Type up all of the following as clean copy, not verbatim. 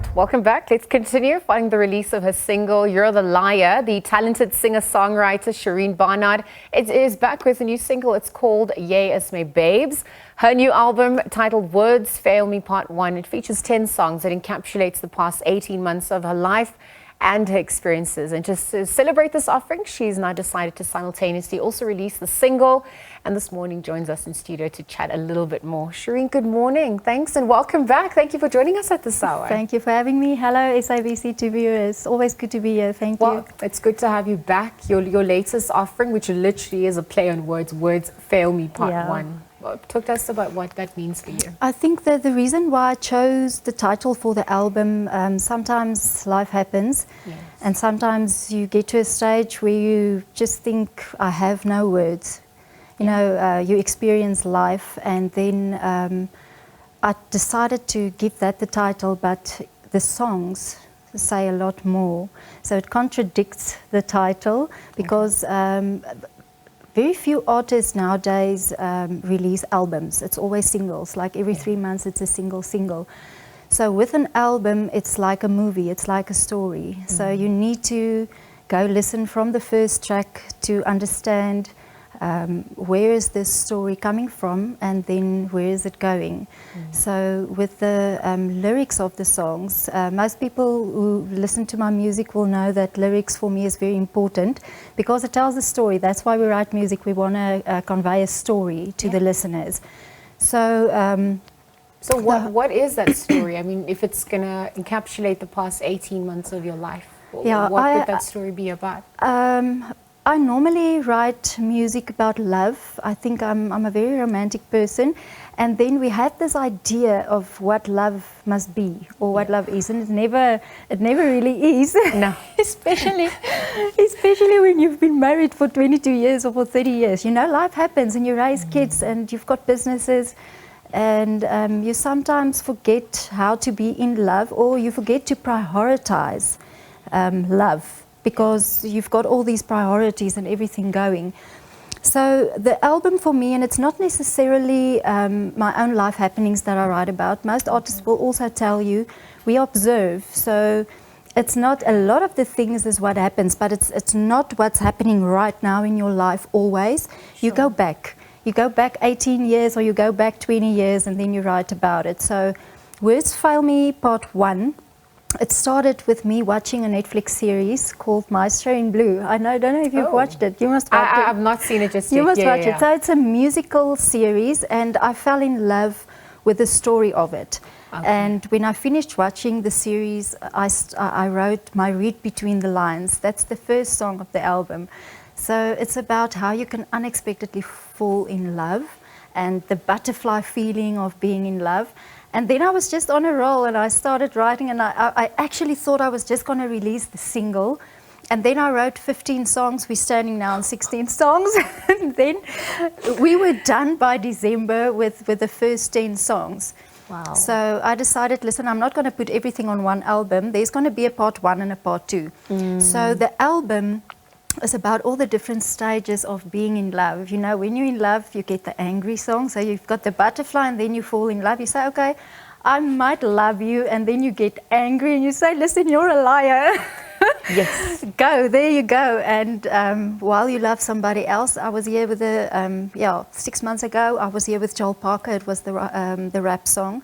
right, welcome back. Let's continue following the release of her single, You're the Liar. The talented singer-songwriter Sharine Barnard is back with a new single. It's called Yay Is My Babes. Her new album, titled Words Fail Me Part 1, it features 10 songs that encapsulates the past 18 months of her life and her experiences. And just to celebrate this offering, she's now decided to simultaneously also release the single. And this morning joins us in studio to chat a little bit more. Sharine, good morning. Thanks and welcome back. Thank you for joining us at this hour. Thank you for having me. Hello, SABC to viewers. Always good to be here. Thank you. It's good to have you back. Your latest offering, which literally is a play on words, Words Fail Me Part 1. Talk to us about what that means for you. I think that the reason why I chose the title for the album, sometimes life happens, and sometimes you get to a stage where you just think, I have no words. You know, you experience life, and then I decided to give that the title, but the songs say a lot more. So it contradicts the title because very few artists nowadays release albums. It's always singles, like every 3 months it's a single. So with an album, it's like a movie, it's like a story. So you need to go listen from the first track to understand where is this story coming from, and then where is it going. So with the lyrics of the songs, most people who listen to my music will know that lyrics for me is very important because it tells a story. That's why we write music. We want to convey a story to the listeners. So what is that story? I mean, if it's going to encapsulate the past 18 months of your life, what would that story be about? I normally write music about love. I think I'm a very romantic person, and then we have this idea of what love must be or what love is, and it never really is. No, especially when you've been married for 22 years or for 30 years. You know, life happens, and you raise kids, and you've got businesses, and you sometimes forget how to be in love, or you forget to prioritize love, because you've got all these priorities and everything going. So the album for me, and it's not necessarily my own life happenings that I write about. Most artists will also tell you, we observe. So it's not a lot of the things is what happens, but it's not what's happening right now in your life always. You go back. You go back 18 years or you go back 20 years and then you write about it. So Words Fail Me Part 1. It started with me watching a Netflix series called Maestro in Blue. I don't know if you've watched it. You must watch it. I've not seen it just yet. You must watch it. So it's a musical series, and I fell in love with the story of it. And when I finished watching the series, I wrote my Read Between the Lines. That's the first song of the album. So it's about how you can unexpectedly fall in love and the butterfly feeling of being in love. And then I was just on a roll, and I started writing, and I actually thought I was just going to release the single. And then I wrote 15 songs. We're standing now on 16 songs. And then we were done by December with the first 10 songs. Wow. So I decided, listen, I'm not going to put everything on one album. There's going to be a part 1 and a part 2. So the album is about all the different stages of being in love. You know, when you're in love, you get the angry song. So you've got the butterfly, and then you fall in love. You say, okay, I might love you, and then you get angry, and you say, listen, you're a liar. Yes. Go, there you go. And while you love somebody else, I was here with 6 months ago, I was here with Joel Parker. It was the rap song.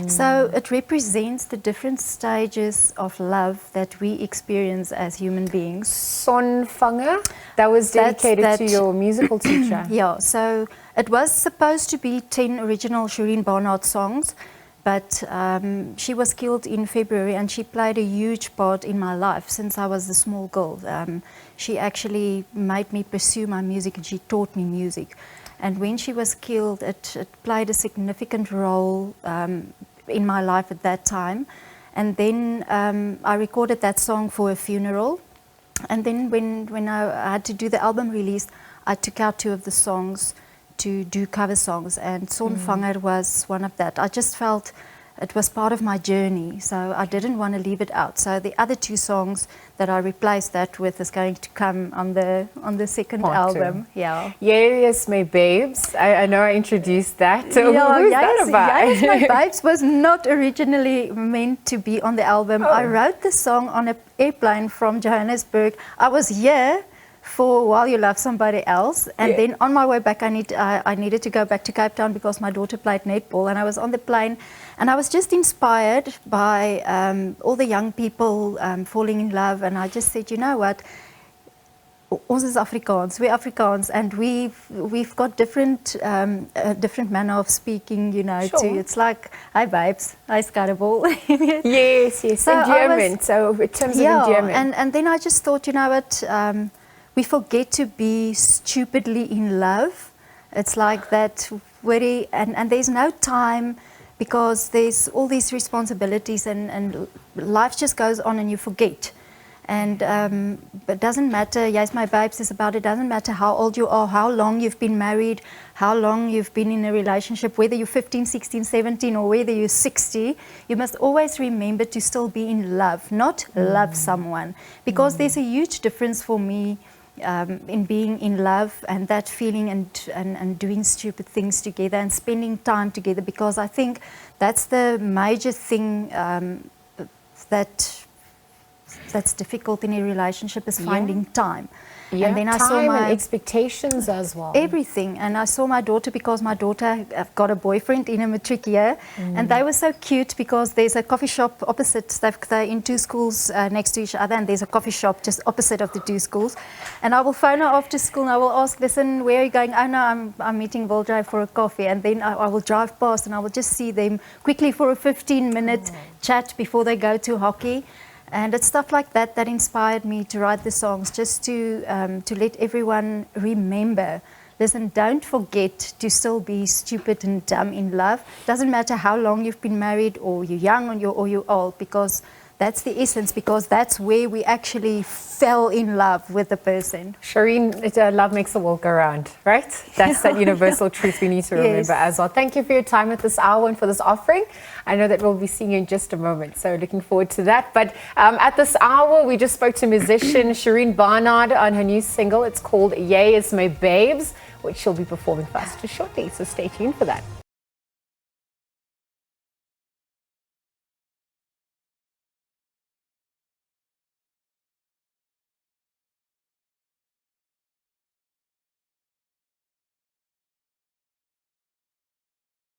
So it represents the different stages of love that we experience as human beings. Fanger, that was dedicated to your musical teacher. Yeah, so it was supposed to be 10 original Sharine Barnard songs, but she was killed in February, and she played a huge part in my life since I was a small girl. She actually made me pursue my music, and she taught me music. And when she was killed, it played a significant role in my life at that time. And then I recorded that song for a funeral. And then when I had to do the album release, I took out 2 of the songs to do cover songs, and Fanger was one of that. I just felt it was part of my journey, so I didn't want to leave it out. So the other 2 songs that I replaced that with is going to come on the second Part album. 2. Yeah. Yes, My Babes. I know I introduced that. So Yeah, who's that about? Yes, My Babes was not originally meant to be on the album. Oh. I wrote the song on an airplane from Johannesburg. I was here for While You Love Somebody Else, and then on my way back I needed to go back to Cape Town because my daughter played netball, and I was on the plane and I was just inspired by all the young people falling in love, and I just said, you know what, ons is Afrikaans, we're Afrikaans, and we've got different manner of speaking, you know. Sure. Too. It's like, hi babes, hi Scarable. Yes, So endearment. So in terms of endearment. and then I just thought, you know what, we forget to be stupidly in love. It's like that, and there's no time because there's all these responsibilities and life just goes on and you forget. And it doesn't matter, Yes, My Babes is about, it doesn't matter how old you are, how long you've been married, how long you've been in a relationship, whether you're 15, 16, 17 or whether you're 60, you must always remember to still be in love, not love someone. Because there's a huge difference for me in being in love and that feeling and doing stupid things together and spending time together, because I think that's the major thing that's difficult in a relationship, is finding time. Yeah, and then I time saw and expectations as well. Everything. And I saw my daughter, because my daughter got a boyfriend in a matric year, and they were so cute because there's a coffee shop opposite. They're in 2 schools next to each other, and there's a coffee shop just opposite of the 2 schools. And I will phone her after school and I will ask, listen, where are you going? Oh no, I'm meeting Voldrive for a coffee. And then I will drive past and I will just see them quickly for a 15-minute chat before they go to hockey. And it's stuff like that that inspired me to write the songs, just to let everyone remember, listen, don't forget to still be stupid and dumb in love. Doesn't matter how long you've been married, or you're young or you're old, because that's the essence, because that's where we actually fell in love with the person. Sharine, love makes the world go round, right? That's that universal truth we need to remember as well. Thank you for your time at this hour and for this offering. I know that we'll be seeing you in just a moment, so looking forward to that. But at this hour, we just spoke to musician Sharine Barnard on her new single. It's called Yay Is My Babes, which she'll be performing for us just shortly, so stay tuned for that.